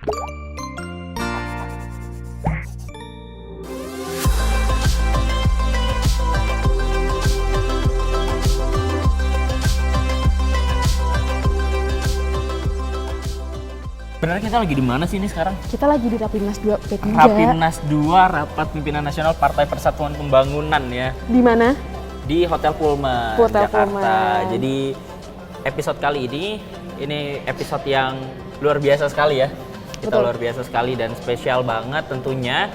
Sebenarnya kita lagi di mana sih ini sekarang? Kita lagi di Rapimnas 2 P3. Rapimnas 2, Rapat Pimpinan Nasional Partai Persatuan Pembangunan ya. Di mana? Di Hotel Pullman, Hotel Jakarta. Pullman. Jadi episode kali ini episode yang luar biasa sekali ya. Kita Betul. luar biasa sekali dan spesial banget tentunya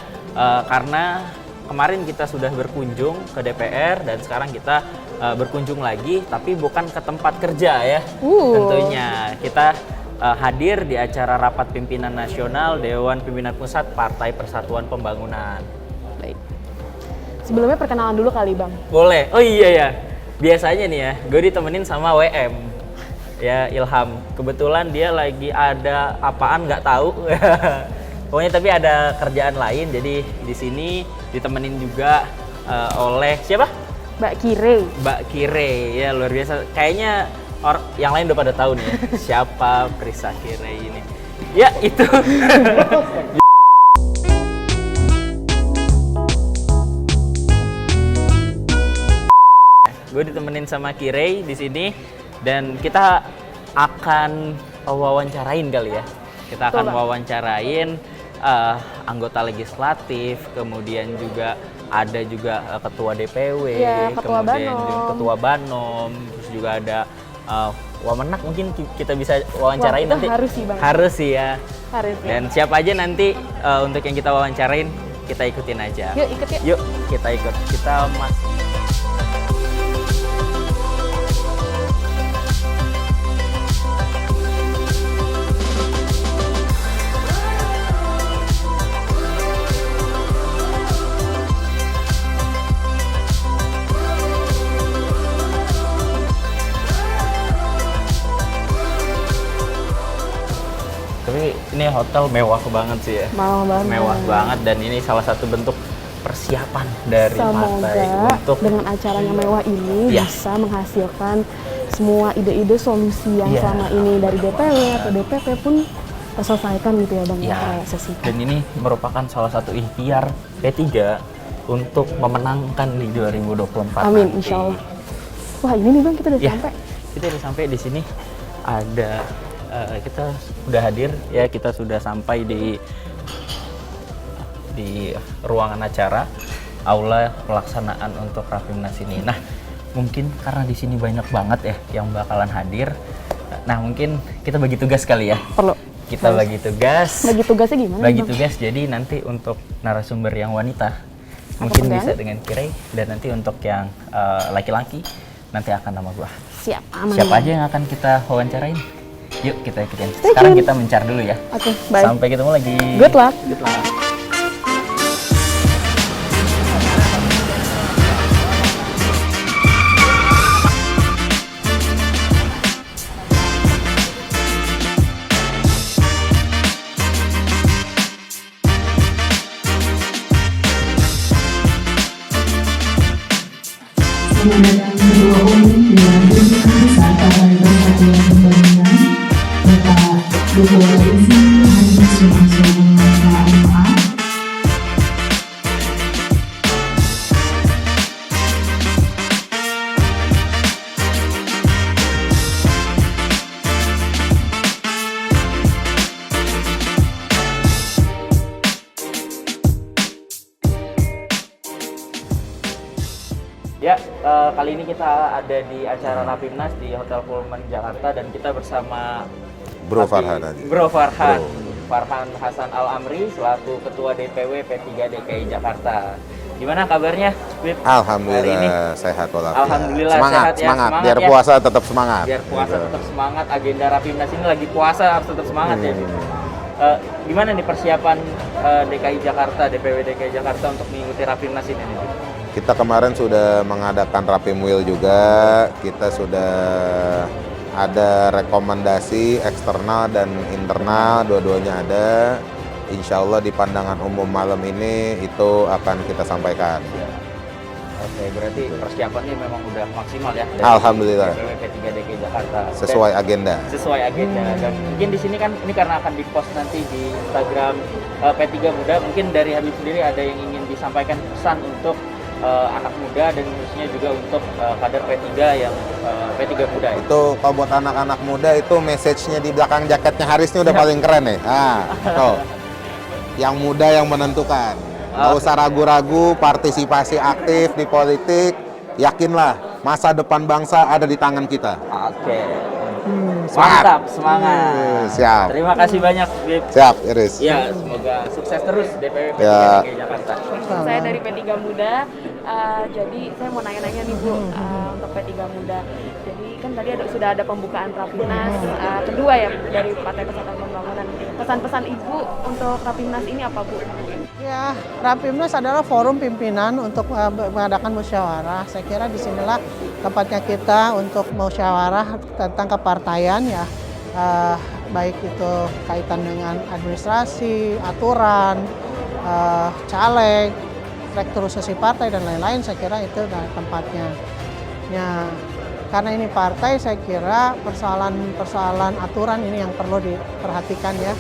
karena kemarin kita sudah berkunjung ke DPR dan sekarang kita berkunjung lagi tapi bukan ke tempat kerja ya. Tentunya kita hadir di acara Rapat Pimpinan Nasional Dewan Pimpinan Pusat Partai Persatuan Pembangunan. Baik. Sebelumnya perkenalan dulu kali Bang. Boleh. Oh iya ya. Biasanya nih ya, gue ditemenin sama WM. Ya, Ilham. Kebetulan dia lagi ada apaan nggak tahu. Pokoknya tapi ada kerjaan lain. Jadi di sini ditemenin juga oleh siapa? Mbak Kire. Mbak Kire. Ya, luar biasa. Kayaknya yang lain udah pada tahu nih ya, siapa Prisa Kire ini. Ya, itu. Gue ditemenin sama Kirei di sini dan kita akan wawancarain kali ya. Kita akan wawancarain anggota legislatif, kemudian juga ada juga ketua DPW, ya, ketua kemudian Banom. juga ketua Banom, terus juga ada Wamenak mungkin kita bisa wawancarain nanti. Harus sih Bang. Harus sih ya. Harus ya. Dan siapa aja nanti untuk yang kita wawancarain kita ikutin aja. Yuk ikut yuk. Yuk kita ikut. Kita Tapi ini hotel mewah banget sih ya. Mewah banget dan ini salah satu bentuk persiapan dari partai untuk dengan acaranya mewah ini bisa menghasilkan semua ide-ide solusi yang selama ini dari DPW atau DPP pun terselesaikan gitu ya Bang ya. Dan ini merupakan salah satu ikhtiar P3 untuk memenangkan di 2024. Amin, nanti. insya Allah. Wah ini nih Bang kita udah sampai. Kita udah sampai di sini ada kita sudah hadir ya, kita sudah sampai di ruangan acara aula pelaksanaan untuk Rapimnas ini. Nah, mungkin karena di sini banyak banget ya yang bakalan hadir. Nah, mungkin kita bagi tugas kali ya. Perlu. Kita bagi tugas. Bagi tugasnya gimana? Bagi Bang? tugas jadi nanti untuk narasumber yang wanita mungkin bisa dengan Kirei dan nanti untuk yang laki-laki nanti akan nama gua. Siap, aman. Siapa aja yang akan kita wawancarain? Yuk kita ikutin. Sekarang kita mencar dulu ya. Oke, baik. Sampai ketemu lagi. Good luck. Good luck. Selamat datang Ketua Umum Dewan Pimpinan Pusat Partai Persatuan Pembangunan, Bapak Dr. Uzi Haji Sumarso MA. Ya, kali ini kita ada di acara Rapimnas di Hotel Pullman Jakarta dan kita bersama Bro Farhan aja. Bro Farhan. Bro. Farhan Hasan Al-Amri selaku Ketua DPW P3 DKI Jakarta. Gimana kabarnya, Bib? Alhamdulillah sehat walafiat. Alhamdulillah semangat, sehat ya, semangat. semangat Biar ya. puasa tetap semangat. Biar puasa Gitu. tetap semangat, agenda Rapimnas ini lagi puasa harus tetap semangat ya, Bib. Gimana nih persiapan DKI Jakarta, DPW DKI Jakarta untuk mengikuti Rapimnas ini nih, Bib? Kita kemarin sudah mengadakan Rapimwil juga. Kita sudah ada rekomendasi eksternal dan internal, dua-duanya ada. Insya Allah di pandangan umum malam ini itu akan kita sampaikan. Oke, berarti persiapannya memang udah maksimal ya dari Alhamdulillah. DPW P3 DKI Jakarta. Sesuai agenda. Sesuai agenda. Dan mungkin di sini kan ini karena akan dipost nanti di Instagram P3 Muda, mungkin dari Habib sendiri ada yang ingin disampaikan pesan untuk anak muda dan khususnya juga untuk kader P3 yang P3 Muda ya. Itu kalau buat anak-anak muda itu message-nya di belakang jaketnya Haris ini udah paling keren nih. Nah, tuh. Yang muda yang menentukan. Nggak usah ragu-ragu, partisipasi aktif di politik. Yakinlah, masa depan bangsa ada di tangan kita. Oke. Semangat. Mantap, semangat. Siap. Terima kasih banyak, Bib. Siap, Iris. Ya, semoga sukses terus DPW P3 Ya. DKI Jakarta. Saya dari P3 Muda, jadi saya mau nanya-nanya nih Bu, untuk P3 Muda. Jadi kan tadi sudah ada pembukaan Rapimnas kedua ya dari Partai Persatuan Pembangunan. Pesan-pesan Ibu untuk Rapimnas ini apa Bu? Ya, Rapimnas adalah forum pimpinan untuk mengadakan musyawarah. Saya kira disinilah tempatnya kita untuk musyawarah tentang kepartaian ya, baik itu kaitan dengan administrasi, aturan, caleg, restrukturisasi partai dan lain-lain. Saya kira itu tempatnya. Ya, karena ini partai, saya kira persoalan aturan ini yang perlu diperhatikan ya.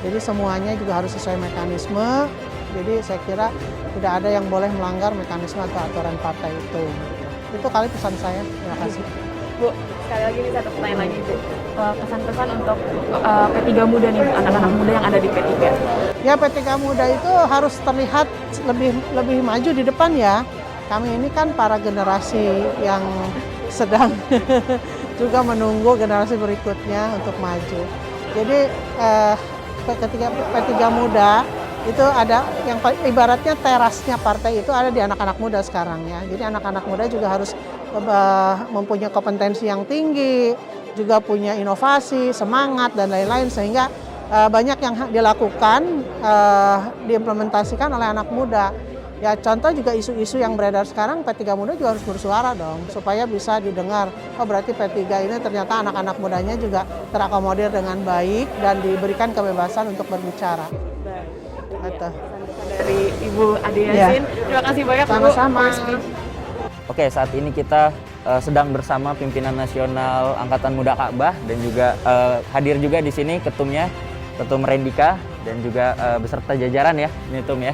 Jadi semuanya juga harus sesuai mekanisme. Jadi saya kira tidak ada yang boleh melanggar mekanisme atau aturan partai itu. Itu kali pesan saya. Terima kasih. Bu, sekali lagi nih satu pertanyaan lagi Bu. Pesan-pesan untuk P3 Muda nih, anak-anak muda yang ada di P3. Ya, P3 Muda itu harus terlihat lebih maju di depan ya. Kami ini kan para generasi yang sedang juga menunggu generasi berikutnya untuk maju. Jadi ketika P3 Muda itu ada yang ibaratnya terasnya partai itu ada di anak-anak muda sekarang ya. Jadi anak-anak muda juga harus mempunyai kompetensi yang tinggi, juga punya inovasi, semangat dan lain-lain sehingga banyak yang dilakukan, diimplementasikan oleh anak muda. Ya contoh juga isu-isu yang beredar sekarang, P3 Muda juga harus bersuara dong supaya bisa didengar. Oh berarti P3 ini ternyata anak-anak mudanya juga terakomodir dengan baik dan diberikan kebebasan untuk berbicara. Atau Dari Ibu Ade Yasin. Terima kasih banyak Bu. Sama-sama. Oke, saat ini kita sedang bersama pimpinan nasional Angkatan Muda Ka'bah dan juga hadir juga di sini ketumnya, Ketum Rendika dan juga beserta jajaran ya, ini Tum ya.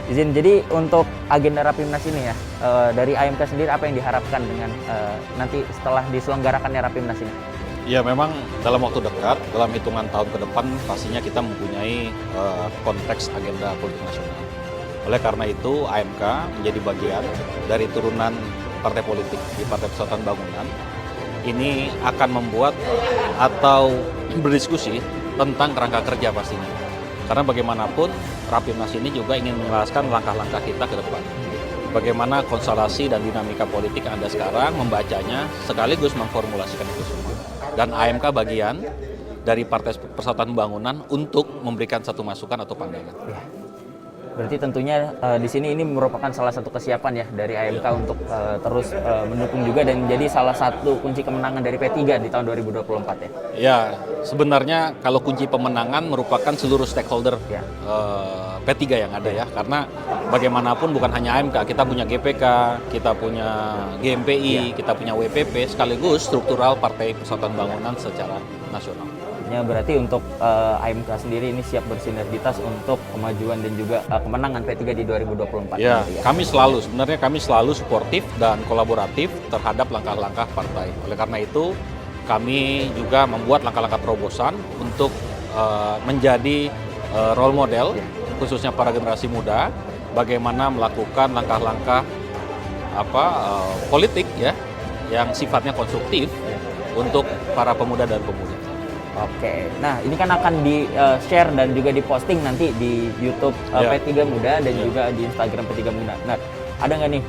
Izin, jadi untuk agenda Rapimnas ini ya, dari AMK sendiri apa yang diharapkan dengan nanti setelah diselenggarakannya Rapimnas ini? Ya memang dalam waktu dekat, dalam hitungan tahun ke depan pastinya kita mempunyai konteks agenda politik nasional. Oleh karena itu AMK menjadi bagian dari turunan partai politik di Partai Persatuan Bangunan. Ini akan membuat atau berdiskusi tentang kerangka kerja pastinya. Karena bagaimanapun Rapimnas ini juga ingin menjelaskan langkah-langkah kita ke depan. Bagaimana konstelasi dan dinamika politik yang ada sekarang, membacanya sekaligus memformulasikan itu semua. Dan AMK bagian dari Partai Persatuan Pembangunan untuk memberikan satu masukan atau pandangan. Ya. Berarti tentunya di sini ini merupakan salah satu kesiapan ya dari AMK untuk terus mendukung juga dan menjadi salah satu kunci kemenangan dari P3 di tahun 2024 ya. Ya, sebenarnya kalau kunci pemenangan merupakan seluruh stakeholder Ya. P3 yang ada ya. Karena bagaimanapun bukan hanya AMK, kita punya GPK, kita punya GMPI, kita punya WPP, sekaligus struktural Partai Persatuan Bangunan secara nasional. Ya, berarti untuk AMK sendiri ini siap bersinergitas untuk kemajuan dan juga kemenangan P3 di 2024 Ya, nanti kami selalu suportif dan kolaboratif terhadap langkah-langkah partai. Oleh karena itu, kami juga membuat langkah-langkah terobosan untuk menjadi role model, khususnya para generasi muda, bagaimana melakukan langkah-langkah politik ya, yang sifatnya konstruktif untuk para pemuda dan pemudi. Oke, nah ini kan akan di-share dan juga diposting nanti di YouTube P3 Muda dan juga di Instagram P3 Muda. Nah, ada nggak nih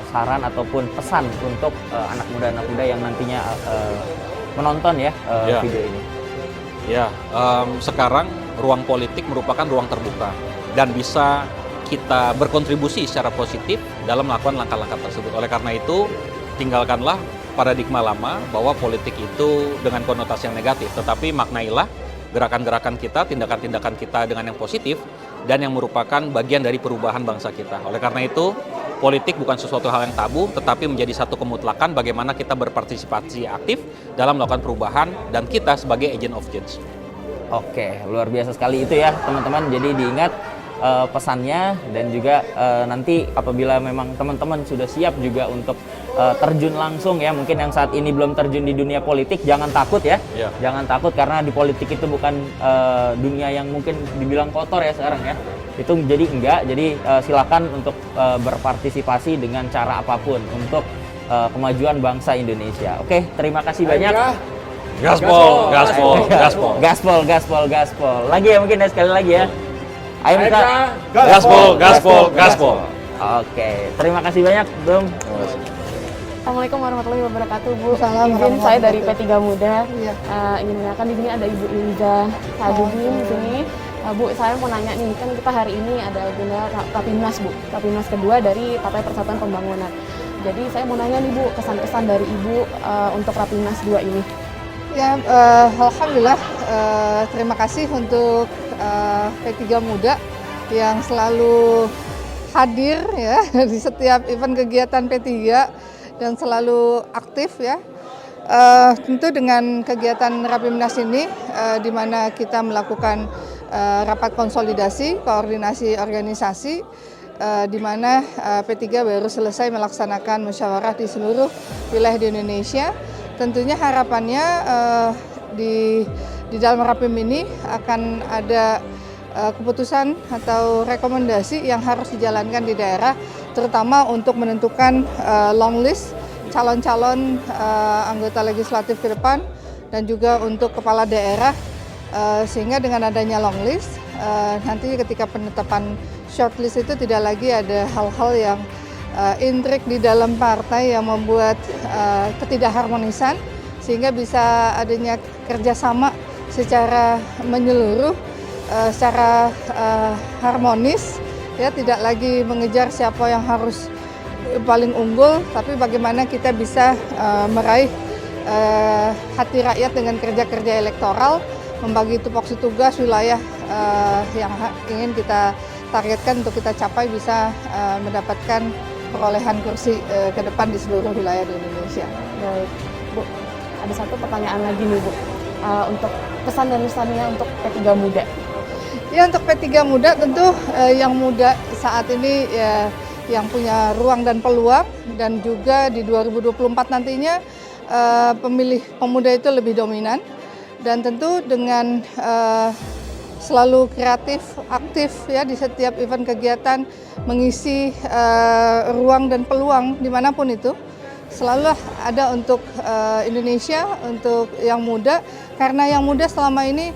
saran ataupun pesan untuk anak muda yang nantinya menonton ya video ini? Ya, sekarang ruang politik merupakan ruang terbuka dan bisa kita berkontribusi secara positif dalam melakukan langkah-langkah tersebut. Oleh karena itu, tinggalkanlah paradigma lama bahwa politik itu dengan konotasi yang negatif, tetapi maknailah gerakan-gerakan kita, tindakan-tindakan kita dengan yang positif dan yang merupakan bagian dari perubahan bangsa kita. Oleh karena itu, politik bukan sesuatu hal yang tabu, tetapi menjadi satu kemutlakan bagaimana kita berpartisipasi aktif dalam melakukan perubahan dan kita sebagai agent of change. Oke, luar biasa sekali itu ya teman-teman. Jadi diingat pesannya, dan juga nanti apabila memang teman-teman sudah siap juga untuk terjun langsung ya, mungkin yang saat ini belum terjun di dunia politik, jangan takut ya. Ya. Jangan takut, karena di politik itu bukan dunia yang mungkin dibilang kotor ya sekarang ya. Itu jadi enggak. Jadi silakan untuk berpartisipasi dengan cara apapun untuk kemajuan bangsa Indonesia. Oke, terima kasih banyak. Gaspol, gaspol, gaspol. Gaspol, gaspol, gaspol. Lagi ya, mungkin sekali lagi ya. Ayo kita Gaspol, gaspol, gaspol. Oke, terima kasih banyak, Bung. Assalamualaikum warahmatullahi wabarakatuh, Bu. Waalaikumsalam Izin saya dari warahmatullahi P3 Muda. Iya. Ingin menanyakan di sini ada Ibu Iliza Sadudin di sini. Bu, saya mau nanya nih, kan kita hari ini ada agenda Rapimnas, Bu. Rapimnas kedua dari Partai Persatuan Pembangunan. Jadi saya mau nanya nih, Bu, kesan-kesan dari Ibu untuk Rapimnas 2 ini. Ya, alhamdulillah, terima kasih untuk P3 Muda yang selalu hadir ya di setiap event kegiatan P3 dan selalu aktif ya. Tentu dengan kegiatan Rapimnas ini di mana kita melakukan rapat konsolidasi, koordinasi organisasi, di mana P3 baru selesai melaksanakan musyawarah di seluruh wilayah di Indonesia. Tentunya harapannya di dalam Rapim ini akan ada keputusan atau rekomendasi yang harus dijalankan di daerah, terutama untuk menentukan long list calon-calon anggota legislatif ke depan dan juga untuk kepala daerah, sehingga dengan adanya long list nanti ketika penetapan short list itu tidak lagi ada hal-hal yang intrik di dalam partai yang membuat ketidakharmonisan, sehingga bisa adanya kerjasama secara menyeluruh, secara harmonis, ya, tidak lagi mengejar siapa yang harus paling unggul, tapi bagaimana kita bisa meraih hati rakyat dengan kerja-kerja elektoral, membagi tupoksi tugas wilayah yang ingin kita targetkan untuk kita capai, bisa mendapatkan perolehan kursi ke depan di seluruh wilayah di Indonesia. Baik, Bu. Ada satu pertanyaan lagi nih, Bu. Untuk pesan dan pesannya untuk P3 Muda. Ya, untuk P3 Muda tentu yang muda saat ini ya, yang punya ruang dan peluang, dan juga di 2024 nantinya pemilih pemuda itu lebih dominan, dan tentu dengan selalu kreatif, aktif ya di setiap event kegiatan, mengisi ruang dan peluang dimanapun itu, selalu ada untuk Indonesia, untuk yang muda, karena yang muda selama ini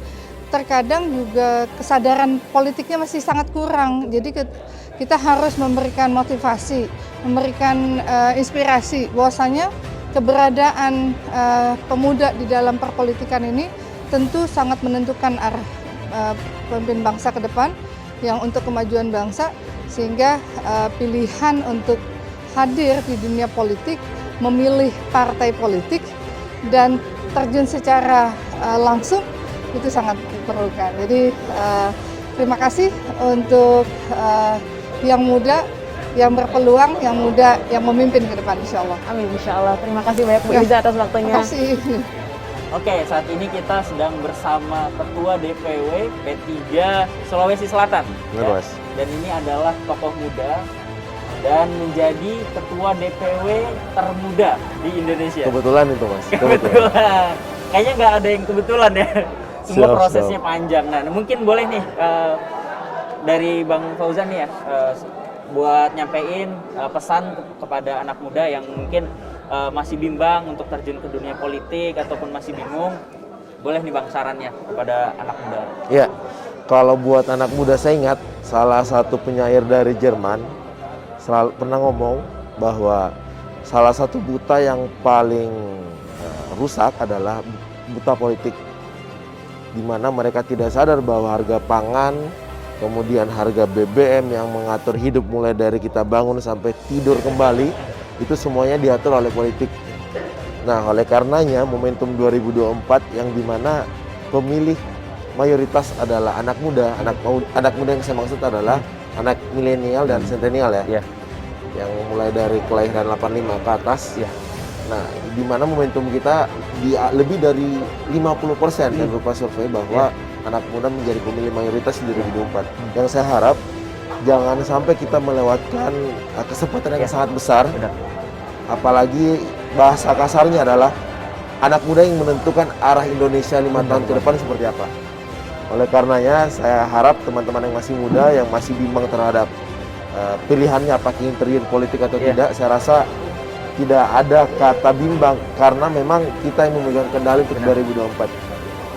terkadang juga kesadaran politiknya masih sangat kurang. Jadi kita harus memberikan motivasi, memberikan inspirasi bahwasanya keberadaan pemuda di dalam perpolitikan ini tentu sangat menentukan arah pemimpin bangsa ke depan yang untuk kemajuan bangsa, sehingga pilihan untuk hadir di dunia politik, memilih partai politik dan terjun secara langsung itu sangat diperlukan. Jadi terima kasih untuk yang muda, yang berpeluang, yang muda, yang memimpin ke depan, insya Allah. Amin, insya Allah. Terima kasih banyak, Bu Iliza, atas waktunya. Terima kasih. Oke, saat ini kita sedang bersama Ketua DPW P3 Sulawesi Selatan. Benar, Mas. Dan ini adalah tokoh muda dan menjadi Ketua DPW termuda di Indonesia. Kebetulan itu, Mas. Kebetulan. Kayaknya nggak ada yang kebetulan ya. Semua Siap, prosesnya panjang. Nah, mungkin boleh nih dari Bang Fauzan nih ya, buat nyampein pesan kepada anak muda yang mungkin masih bimbang untuk terjun ke dunia politik ataupun masih bingung. Boleh nih Bang sarannya kepada anak muda. Ya, kalau buat anak muda, saya ingat salah satu penyair dari Jerman selalu pernah ngomong bahwa salah satu buta yang paling rusak adalah buta politik, di mana mereka tidak sadar bahwa harga pangan, kemudian harga BBM yang mengatur hidup mulai dari kita bangun sampai tidur kembali, itu semuanya diatur oleh politik. Nah, oleh karenanya momentum 2024 yang dimana pemilih mayoritas adalah anak muda yang saya maksud adalah anak milenial dan sentenial ya. Iya. yang mulai dari kelahiran 85 ke atas. Iya. Nah, di mana momentum kita lebih dari 50% dan berupa survei bahwa anak muda menjadi pemilih mayoritas di 2024. Yang saya harap jangan sampai kita melewatkan kesempatan yang sangat besar. Benar. Apalagi bahasa kasarnya adalah anak muda yang menentukan arah Indonesia 5 tahun ke depan seperti apa. Oleh karenanya, saya harap teman-teman yang masih muda, yang masih bimbang terhadap pilihannya apakah ingin terjun politik atau tidak, saya rasa tidak ada kata bimbang karena memang kita yang memegang kendali untuk 2024.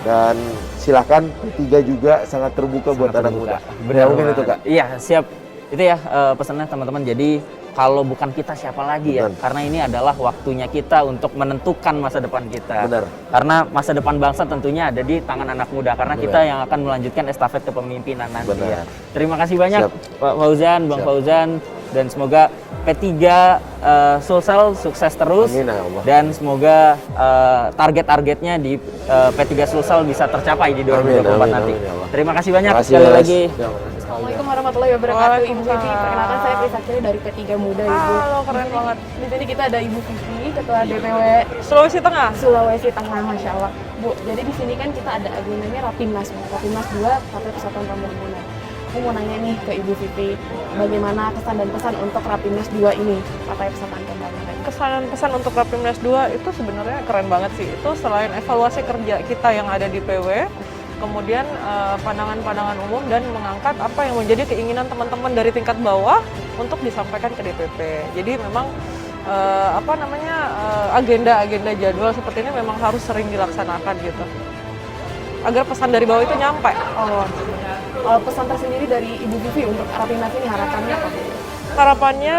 Dan silakan P3 juga sangat terbuka buat anak muda. Benar, mungkin itu, Kak. Iya, siap. Itu ya pesannya teman-teman. Jadi kalau bukan kita siapa lagi ya? Benar. Karena ini adalah waktunya kita untuk menentukan masa depan kita. Benar. Karena masa depan bangsa tentunya ada di tangan anak muda. Karena Benar. kita yang akan melanjutkan estafet kepemimpinan nanti. Benar. Ya. Terima kasih banyak Siap. Pak Fauzan, Bang Siap. Fauzan. Dan semoga P3 Sulsel sukses terus. Amin, ya Allah. Dan semoga target-targetnya di P3 Sulsel bisa tercapai di 2024 Amin, nanti. amin, ya Allah. Terima kasih banyak Terima kasih, sekali Mas. lagi. Assalamualaikum warahmatullahi wabarakatuh, Ibu Vivi. Perkenalkan saya Prisakiri dari P3 Muda, Ibu. Halo, keren banget. Di sini kita ada Ibu Vivi, Ketua DPW Sulawesi Tengah. Sulawesi Tengah, Masya Allah. Bu, jadi di sini kan kita ada agendanya Rapimnas, Bu. Rapimnas 2, Partai Persatuan Pembangunan. Aku mau nanya nih ke Ibu Vivi, bagaimana kesan dan pesan untuk Rapimnas 2 ini, Partai Persatuan Pembangunan? Kesan dan pesan untuk Rapimnas 2 itu sebenarnya keren banget sih. Itu selain evaluasi kerja kita yang ada di PW, kemudian pandangan-pandangan umum dan mengangkat apa yang menjadi keinginan teman-teman dari tingkat bawah untuk disampaikan ke DPP. Jadi memang agenda-agenda jadwal seperti ini memang harus sering dilaksanakan gitu. Agar pesan dari bawah itu nyampe. Pesan tersendiri dari Ibu Vivi untuk Rapimnas ini harapannya apa? Harapannya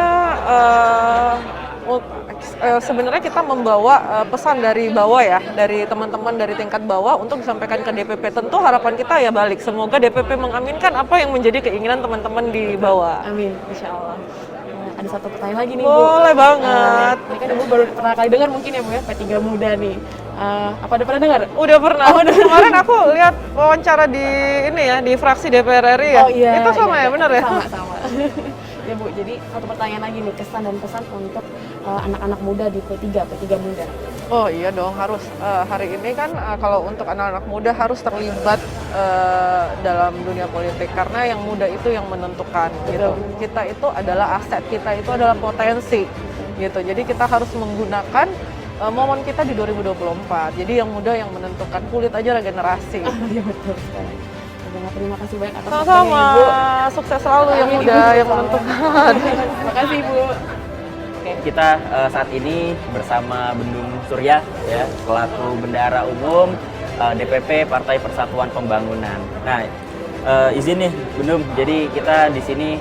sebenarnya kita membawa pesan dari bawah ya, dari teman-teman dari tingkat bawah untuk disampaikan ke DPP. Tentu harapan kita ya balik, semoga DPP mengaminkan apa yang menjadi keinginan teman-teman di bawah. Amin, insya Allah. Ada satu pertanyaan lagi nih, Bu. Boleh banget. Ini kan Ibu baru pernah kali dengar mungkin ya, Bu ya, P3 Muda nih. Apa udah pernah dengar? Udah pernah. Kemarin aku lihat wawancara di ini ya, di fraksi DPR RI ya. Oh iya. Itu sama ya, benar ya? Sama. Ya Bu, jadi satu pertanyaan lagi nih, kesan dan pesan untuk anak-anak muda di P3 Muda. Oh iya dong, harus. Hari ini kan kalau untuk anak-anak muda harus terlibat dalam dunia politik karena yang muda itu yang menentukan gitu. Kita itu adalah aset, kita itu adalah potensi gitu. Jadi kita harus menggunakan momen kita di 2024. Jadi yang muda yang menentukan, kulit aja lah generasi. Iya betul sekali. Terima kasih banyak atas Sama-sama, waktunya, Ibu. sukses selalu yang muda yang menentukan. Terima kasih, Bu. Oke, kita saat ini bersama Bendung Surya ya, selaku bendahara umum DPP Partai Persatuan Pembangunan. Nah, izin nih Bendung, jadi kita di sini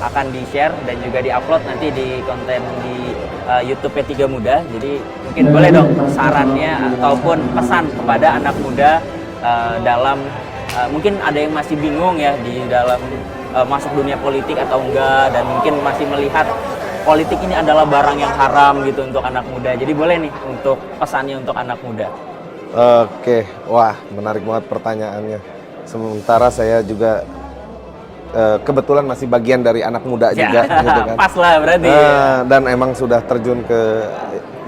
akan di-share dan juga di-upload nanti di konten di YouTube P3 Muda. Jadi mungkin boleh dong sarannya ataupun pesan kepada anak muda dalam mungkin ada yang masih bingung ya di dalam masuk dunia politik atau enggak, dan mungkin masih melihat politik ini adalah barang yang haram gitu untuk anak muda. Jadi boleh nih untuk pesannya untuk anak muda. Oke, wah menarik banget pertanyaannya. Sementara saya juga kebetulan masih bagian dari anak muda juga, gitu kan. Pas lah berarti. Dan emang sudah terjun ke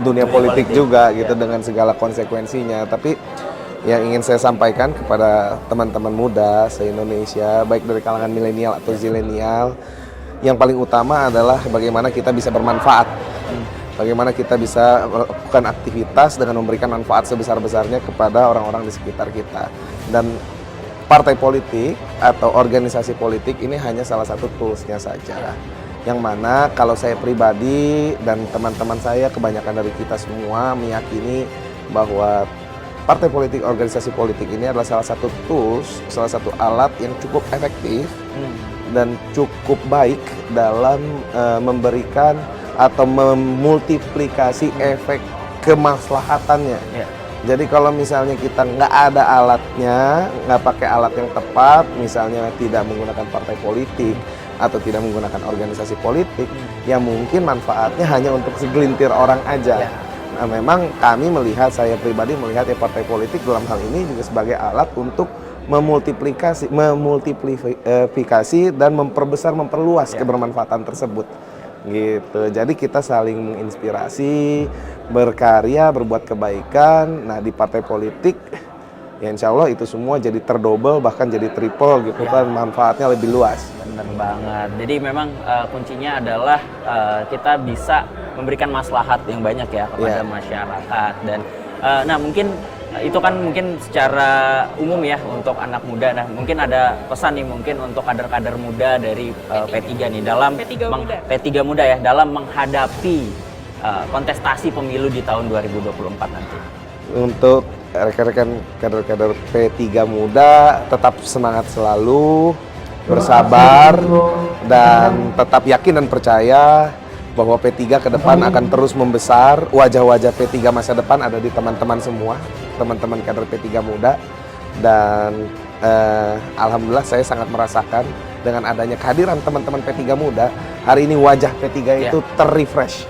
dunia politik juga gitu dengan segala konsekuensinya. Tapi yang ingin saya sampaikan kepada teman-teman muda se-Indonesia, baik dari kalangan milenial atau zilenial, yang paling utama adalah bagaimana kita bisa bermanfaat. Bagaimana kita bisa melakukan aktivitas dengan memberikan manfaat sebesar-besarnya kepada orang-orang di sekitar kita. Dan partai politik atau organisasi politik ini hanya salah satu toolsnya saja. Yang mana kalau saya pribadi dan teman-teman saya, kebanyakan dari kita semua meyakini bahwa partai politik, organisasi politik ini adalah salah satu tools, salah satu alat yang cukup efektif dan cukup baik dalam memberikan atau memultiplikasi efek kemaslahatannya. Jadi kalau misalnya kita nggak ada alatnya, nggak pakai alat yang tepat, misalnya tidak menggunakan partai politik atau tidak menggunakan organisasi politik, ya mungkin manfaatnya hanya untuk segelintir orang aja. Nah, memang kami melihat, saya pribadi melihat ya partai politik dalam hal ini juga sebagai alat untuk memultiplikasi dan memperbesar, memperluas kebermanfaatan tersebut. gitu. Jadi kita saling menginspirasi, berkarya, berbuat kebaikan. Nah di partai politik, ya insya Allah itu semua jadi terdouble bahkan jadi triple gitu kan, manfaatnya lebih luas. Bener banget. Jadi memang kuncinya adalah kita bisa memberikan maslahat yang banyak ya kepada masyarakat. Dan nah mungkin itu kan mungkin secara umum ya untuk anak muda. Nah mungkin ada pesan nih mungkin untuk kader-kader muda dari P3 nih dalam P3 muda ya dalam menghadapi kontestasi pemilu di tahun 2024 nanti. Untuk rekan-rekan kader-kader P3 muda tetap semangat selalu, bersabar dan tetap yakin dan percaya bahwa P3 ke depan akan terus membesar. Wajah-wajah P3 masa depan ada di teman-teman semua, teman-teman kader P3 muda. Dan alhamdulillah saya sangat merasakan dengan adanya kehadiran teman-teman P3 muda, hari ini wajah P3 itu terrefresh,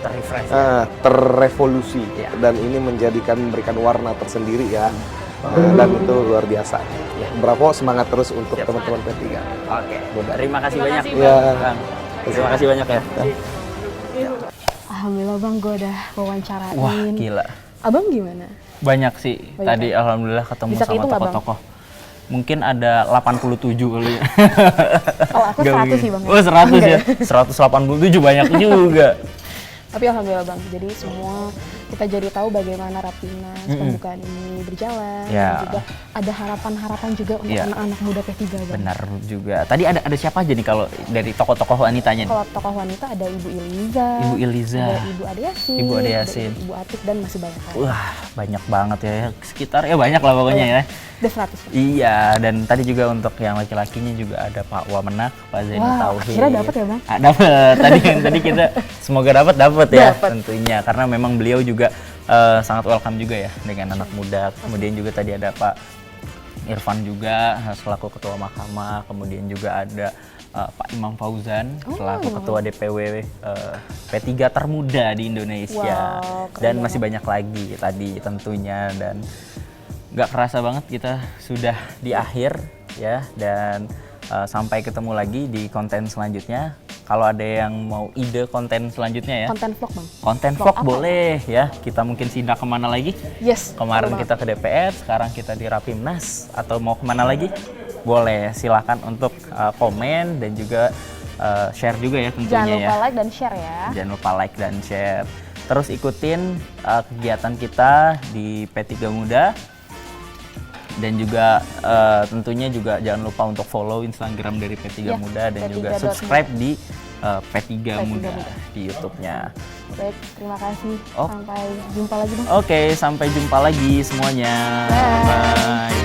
terrevolusi, dan ini memberikan warna tersendiri ya. Dan itu luar biasa. Bravo, semangat terus untuk teman-teman P3. Oke, terima kasih banyak Bang. Terima kasih banyak ya. Alhamdulillah Bang, gue udah wawancarain. Wah gila. Abang gimana? Banyak sih. Tadi alhamdulillah ketemu bisa sama tokoh-tokoh. Mungkin ada 87 kali ya. Kalau aku 100 sih Bang. Oh 100 ya? 187 banyak juga. Tapi alhamdulillah Bang, jadi semua kita jadi tahu bagaimana Rapimnas pembukaan ini berjalan. Dan juga ada harapan-harapan juga untuk anak-anak muda P3 Bang. Benar juga. Tadi ada siapa aja nih kalau dari tokoh-tokoh wanitanya? Kalau tokoh wanita ada Ibu Iliza. Ada Ibu Ade Yasin. Ibu Atik dan masih banyak lagi. Wah banyak banget ya. Sekitar ya banyak lah pokoknya ya. Udah 100. Iya, dan tadi juga untuk yang laki-lakinya juga ada Pak Wamenak, Pak Zainal Tauhid. Akhirnya dapat ya Bang? Dapat. Tadi kita semoga dapat ya tentunya, karena memang beliau juga sangat welcome juga ya dengan anak muda. Kemudian juga tadi ada Pak Irfan juga selaku Ketua Mahkamah, kemudian juga ada Pak Imam Fauzan selaku Ketua DPW P3 termuda di Indonesia. Dan masih banyak lagi tadi tentunya, dan nggak kerasa banget kita sudah di akhir ya, dan sampai ketemu lagi di konten selanjutnya. Kalau ada yang mau ide konten selanjutnya ya, konten vlog Bang. Konten vlog boleh ya, kita mungkin sidak kemana lagi? Kemarin kita ke DPR, sekarang kita di Rapimnas, atau mau kemana lagi? Boleh, silakan untuk komen dan juga share juga ya tentunya. Jangan lupa like dan share ya. Jangan lupa like dan share. Terus ikutin kegiatan kita di P3 Muda. Dan juga tentunya juga jangan lupa untuk follow Instagram dari P3 Muda dan juga subscribe di P3 Muda di YouTube-nya. Baik, terima kasih. Sampai jumpa lagi Bang. Oke, sampai jumpa lagi semuanya. Bye.